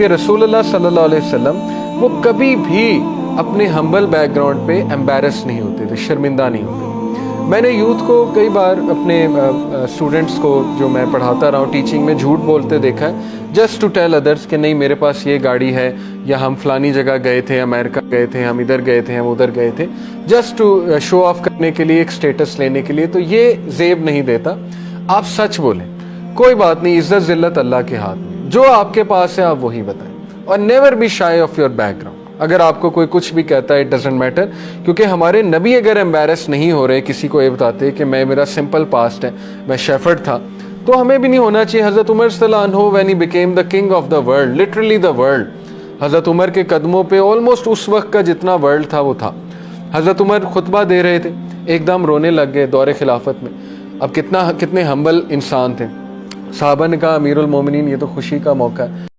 कि रसूलुल्लाह सल्लल्लाहु अलैहि वसल्लम वो कभी भी अपने हम्बल बैकग्राउंड पे एम्बैरस नहीं होते थे, शर्मिंदा नहीं होते। मैंने यूथ को कई बार अपने स्टूडेंट्स को जो मैं पढ़ाता रहा हूँ टीचिंग में झूठ बोलते देखा है, जस्ट टू टेल अदर्स कि नहीं मेरे पास ये गाड़ी है, या हम फलानी जगह गए थे, अमेरिका गए थे, हम इधर गए थे, हम उधर गए थे, जस्ट टू शो ऑफ करने के लिए, एक स्टेटस लेने के लिए। तो ये जेब नहीं देता। आप सच बोलें, कोई बात नहीं, इज्जत जिल्लत अल्लाह के हाथ में, जो आपके पास है आप वही बताएं। और never be shy of your background. अगर आपको कोई कुछ भी कहता है, इट डजेंट मैटर, क्योंकि हमारे नबी अगर एम्बैरस नहीं हो रहे किसी को ये बताते कि मैं, मेरा सिंपल पास्ट है, मैं शेफर्ड था, तो हमें भी नहीं होना चाहिए। हजरत उमर सल्लल्लाहु अन्हु when he became the king of the world, literally the world, हजरत उमर के कदमों पे ऑलमोस्ट उस वक्त का जितना वर्ल्ड था वो था। हजरत उमर खुतबा दे रहे थे, एकदम रोने लग गए दौरे खिलाफत में। अब कितने हम्बल इंसान थे। साहबा ने कहा अमीरुल मोमिनीन, ये तो खुशी का मौका है।